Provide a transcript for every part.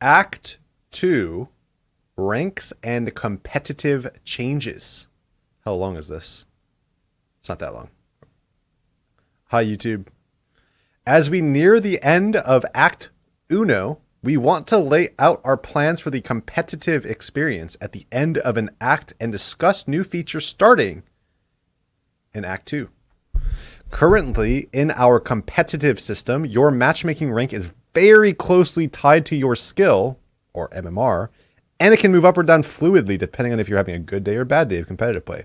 Act 2, ranks and competitive changes. How long is this? It's not that long. Hi, YouTube. As we near the end of Act Uno, we want to lay out our plans for the competitive experience at the end of an act and discuss new features starting in Act 2. Currently, in our competitive system, your matchmaking rank is very closely tied to your skill, or MMR, and it can move up or down fluidly depending on if you're having a good day or bad day of competitive play.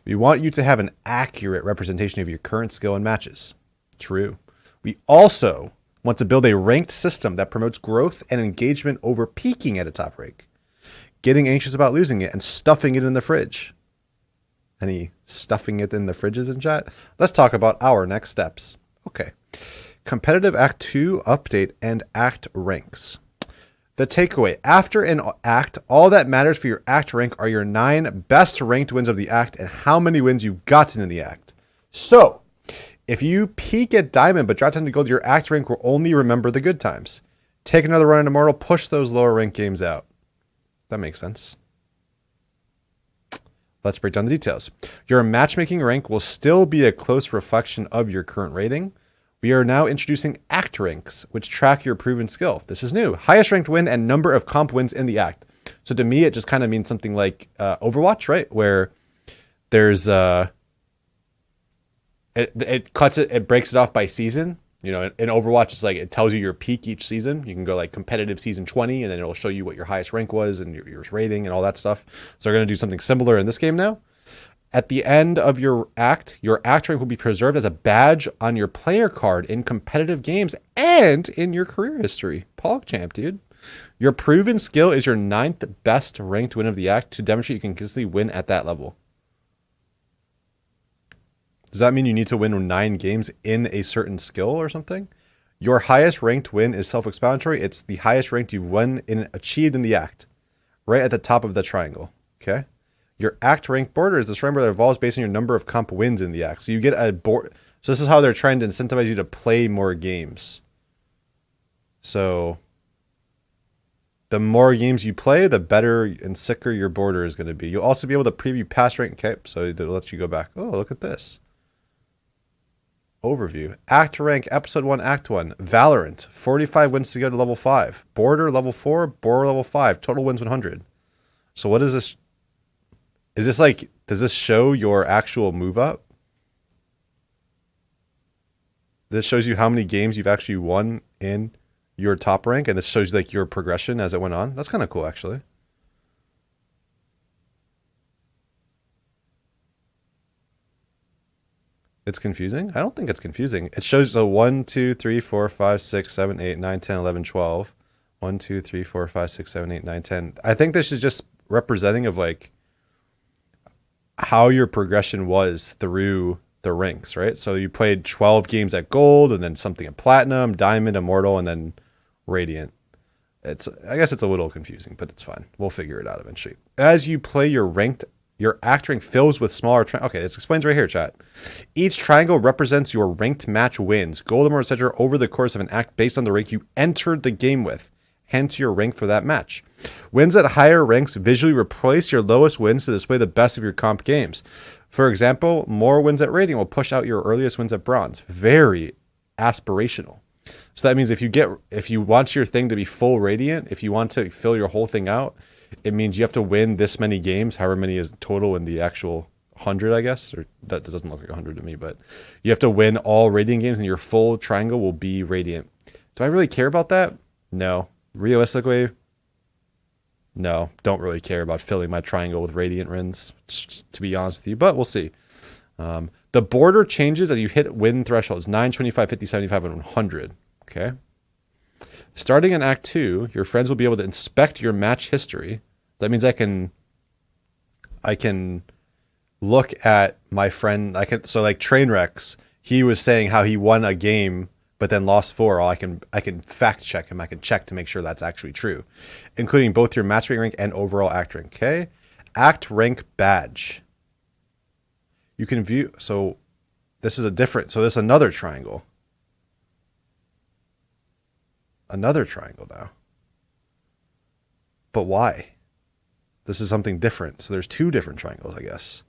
We want you to have an accurate representation of your current skill in matches. True. We also want to build a ranked system that promotes growth and engagement over peaking at a top rank, getting anxious about losing it, and stuffing it in the fridge. Any stuffing it in the fridges in chat? Let's talk about our next steps. Okay. Competitive Act 2 update and act ranks. The takeaway: after an act, all that matters for your act rank are your 9 best ranked wins of the act and how many wins you've gotten in the act. So, if you peak at Diamond but drop down to Gold, your act rank will only remember the good times. Take another run at Immortal, push those lower ranked games out. That makes sense. Let's break down the details. Your matchmaking rank will still be a close reflection of your current rating. We are now introducing act ranks, which track your proven skill. This is new. Highest ranked win and number of comp wins in the act. So to me, it just kind of means something like Overwatch, right? Where there's it breaks it off by season. You know, in Overwatch, it's like it tells you your peak each season. You can go like competitive season 20, and then it'll show you what your highest rank was and your rating and all that stuff. So we're going to do something similar in this game now. At the end of your act rank will be preserved as a badge on your player card in competitive games and in your career history. PogChamp, dude. Your proven skill is your 9th best ranked win of the act to demonstrate you can consistently win at that level. Does that mean you need to win 9 games in a certain skill or something? Your highest ranked win is self-explanatory. It's the highest ranked you've achieved in the act, right at the top of the triangle. Okay. Your act rank border is the triangle that evolves based on your number of comp wins in the act. So you get a board. So this is how they're trying to incentivize you to play more games. So the more games you play, the better and sicker your border is going to be. You'll also be able to preview past rank. Okay. So it lets you go back. Oh, look at this. Overview. Act rank, episode 1, act 1. Valorant, 45 wins to go to level 5. Border, level 4. Border, level 5. Total wins 100. So what is this? Is this like, does this show your actual move up? This shows you how many games you've actually won in your top rank, and this shows like your progression as it went on. That's kind of cool, actually. It's confusing? I don't think it's confusing. It shows a 1, 2, 3, 4, 5, 6, 7, 8, 9, 10, 11, 12. 1, 2, 3, 4, 5, 6, 7, 8, 9, 10. I think this is just representing of like how your progression was through the ranks, right? So you played 12 games at Gold, and then something at Platinum, Diamond, Immortal, and then Radiant. I guess it's a little confusing, but it's fine. We'll figure it out eventually. As you play your act rank fills with smaller okay, this explains right here, chat. Each triangle represents your ranked match wins, gold, immortal, etc. over the course of an act based on the rank you entered the game with, hence your rank for that match. Wins at higher ranks visually replace your lowest wins to display the best of your comp games. For example, more wins at Radiant will push out your earliest wins at Bronze. Very aspirational. So that means if you want your thing to be full Radiant, if you want to fill your whole thing out, it means you have to win this many games, however many is total in the actual 100, I guess. Or that doesn't look like 100 to me, but you have to win all Radiant games and your full triangle will be Radiant. Do I really care about that? No. Realistically, no. Don't really care about filling my triangle with Radiant wins, to be honest with you, but we'll see. The border changes as you hit win thresholds 9, 25, 50, 75, and 100. Okay. Starting in Act 2, your friends will be able to inspect your match history. That means I can look at my friend. So like Trainwrecks, he was saying how he won a game but then lost 4. I can fact check him. I can check to make sure that's actually true, including both your matchmaking rank and overall act rank. Okay. Act rank badge. You can view. So this is another triangle. Another triangle now. But why? This is something different. So there's 2 different triangles, I guess.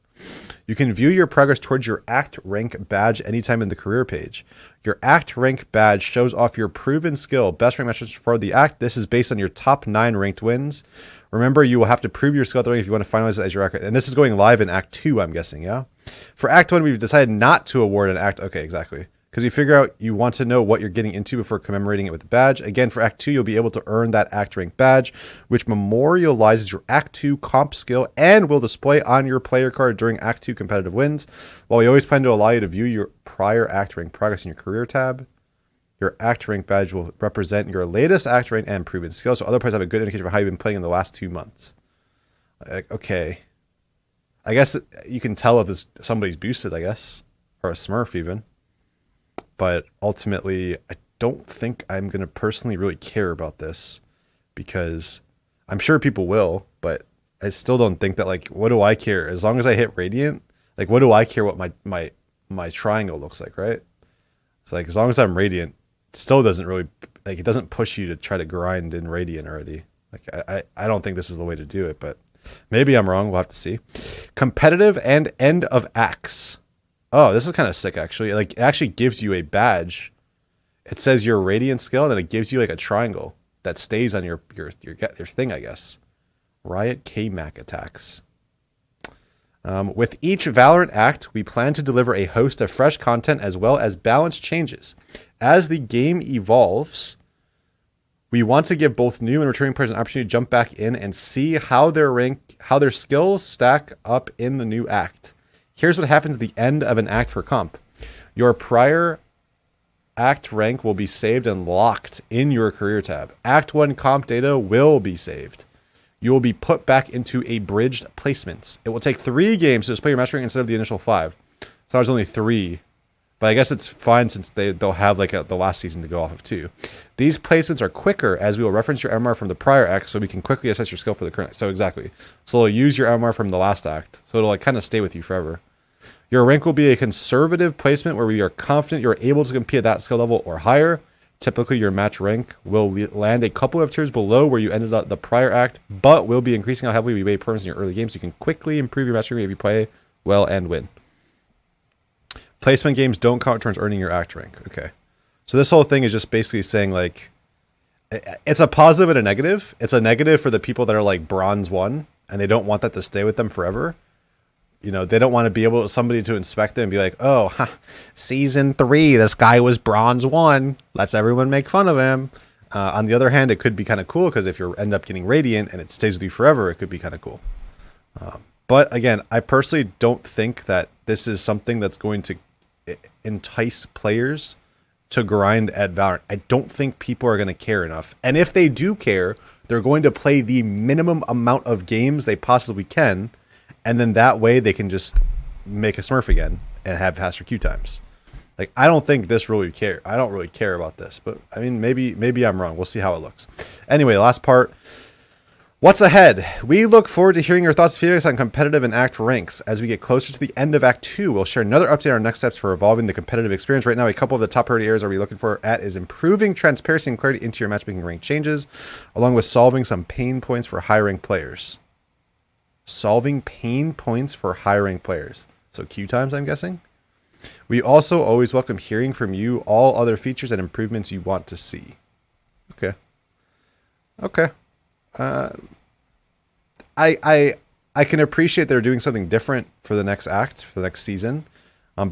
You can view your progress towards your act rank badge anytime in the career page. Your act rank badge shows off your proven skill, best rank metrics for the act. This is based on your top 9 ranked wins. Remember, you will have to prove your skill at the rank if you want to finalize it as your act. And this is going live in Act 2, I'm guessing, yeah? For Act 1, we've decided not to award an act. Okay, exactly. Because you figure out you want to know what you're getting into before commemorating it with the badge. Again, for Act 2, you'll be able to earn that act rank badge, which memorializes your Act 2 comp skill and will display on your player card during Act 2 competitive wins. While we always plan to allow you to view your prior act rank progress in your career tab, your act rank badge will represent your latest act rank and proven skill, so other players have a good indication of how you've been playing in the last 2 months. Okay. I guess you can tell if somebody's boosted, I guess, or a smurf even. But ultimately, I don't think I'm going to personally really care about this, because I'm sure people will, but I still don't think that, like, what do I care? As long as I hit Radiant, like, what do I care what my triangle looks like, right? It's like, as long as I'm Radiant, it still doesn't really, like, it doesn't push you to try to grind in Radiant already. Like, I don't think this is the way to do it, but maybe I'm wrong. We'll have to see. Competitive and end of acts. Oh, this is kind of sick, actually. Like, it actually gives you a badge. It says your Radiant skill, and then it gives you, like, a triangle that stays on your thing, I guess. Riot K-Mac attacks. With each Valorant act, we plan to deliver a host of fresh content as well as balanced changes. As the game evolves, we want to give both new and returning players an opportunity to jump back in and see how their skills stack up in the new act. Here's what happens at the end of an act for comp. Your prior act rank will be saved and locked in your career tab. Act 1 comp data will be saved. You will be put back into a bridged placements. It will take 3 games to display your match rank instead of the initial 5. So there's only 3. But I guess it's fine since they'll have like the last season to go off of too. These placements are quicker as we will reference your MR from the prior act so we can quickly assess your skill for the current. So exactly. So they'll use your MR from the last act. So it'll like kind of stay with you forever. Your rank will be a conservative placement where we are confident you're able to compete at that skill level or higher. Typically, your match rank will land a couple of tiers below where you ended up the prior act, but will be increasing how heavily we weigh perms in your early games so you can quickly improve your match rank if you play well and win. Placement games don't count towards earning your act rank. Okay. So this whole thing is just basically saying, like, it's a positive and a negative. It's a negative for the people that are like bronze 1 and they don't want that to stay with them forever. You know, they don't want to be able somebody to inspect them and be like, oh, season 3, this guy was bronze 1. Let's everyone make fun of him. On the other hand, it could be kind of cool because if you end up getting Radiant and it stays with you forever, it could be kind of cool. But again, I personally don't think that this is something that's going to entice players to grind at Valorant. I don't think people are going to care enough. And if they do care, they're going to play the minimum amount of games they possibly can. And then that way they can just make a smurf again and have faster queue times. Like, I don't think this really care. I don't really care about this, but I mean, maybe I'm wrong. We'll see how it looks. Anyway, last part. What's ahead? We look forward to hearing your thoughts and feedback on competitive and act ranks. As we get closer to the end of Act 2, we'll share another update on our next steps for evolving the competitive experience. Right now, a couple of the top priority areas are we looking for at is improving transparency and clarity into your matchmaking rank changes, along with solving some pain points for high-ranked players. Solving pain points for high-ranked players. So queue times, I'm guessing? We also always welcome hearing from you all other features and improvements you want to see. Okay. Okay. I can appreciate they're doing something different for the next act, for the next season.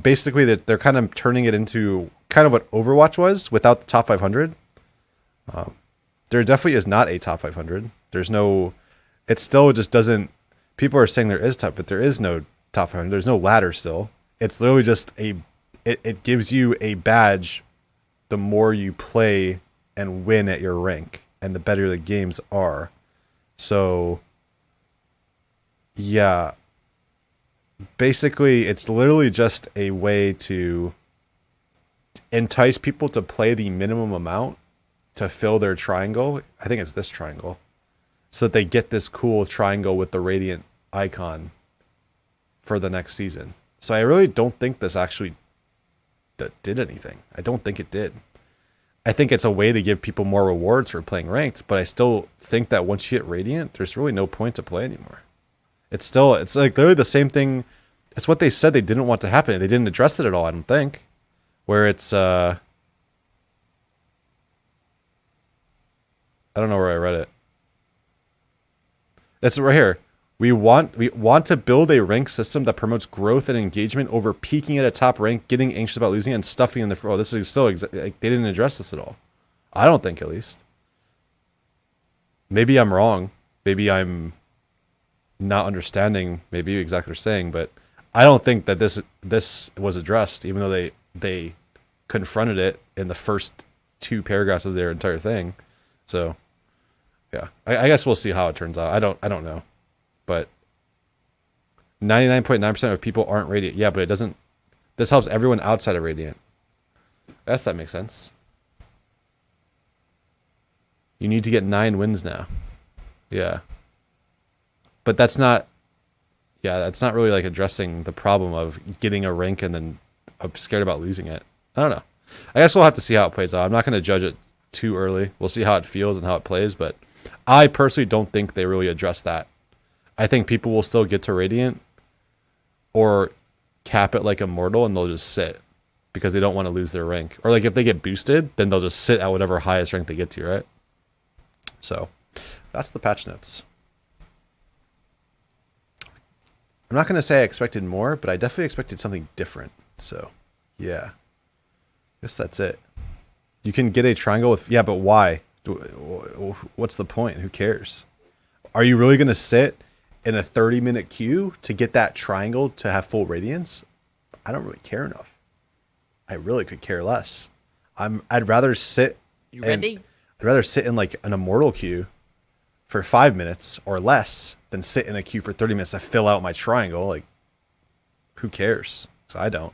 Basically, that they're kind of turning it into kind of what Overwatch was without the top 500. There definitely is not a top 500. There's no... It still just doesn't... People are saying there is top, but there is no top 500. There's no ladder still. It's literally just a... It gives you a badge the more you play and win at your rank, and the better the games are. So, yeah. Basically, it's literally just a way to entice people to play the minimum amount to fill their triangle. I think it's this triangle. So that they get this cool triangle with the Radiant icon for the next season. So I really don't think this actually did anything. I don't think it did. I think it's a way to give people more rewards for playing ranked, but I still think that once you hit Radiant, there's really no point to play anymore. It's like literally the same thing. It's what they said they didn't want to happen. They didn't address it at all, I don't think. Where it's, I don't know where I read it. That's right here. We want to build a rank system that promotes growth and engagement over peaking at a top rank, getting anxious about losing, and stuffing in the. Oh, this is still like, they didn't address this at all. I don't think, at least. Maybe I'm wrong. Maybe I'm not understanding. Maybe exactly what they're saying, but I don't think that this was addressed, even though they confronted it in the first 2 paragraphs of their entire thing. So, yeah, I guess we'll see how it turns out. I don't know. But 99.9% of people aren't Radiant. Yeah, but it doesn't. This helps everyone outside of Radiant. I guess that makes sense. You need to get 9 wins now. Yeah. But that's not. Yeah, that's not really like addressing the problem of getting a rank and then I'm scared about losing it. I don't know. I guess we'll have to see how it plays out. I'm not going to judge it too early. We'll see how it feels and how it plays. But I personally don't think they really address that. I think people will still get to Radiant or cap it like Immortal and they'll just sit because they don't want to lose their rank. Or like if they get boosted, then they'll just sit at whatever highest rank they get to, right? So that's the patch notes. I'm not going to say I expected more, but I definitely expected something different. So yeah, I guess that's it. You can get a triangle with, yeah, but why? What's the point? Who cares? Are you really going to sit in a 30-minute queue to get that triangle to have full radiance? I don't really care enough. I really could care less. I'd rather sit. You ready? I'd rather sit in like an immortal queue for 5 minutes or less than sit in a queue for 30 minutes to fill out my triangle. Like, who cares? 'Cause I don't.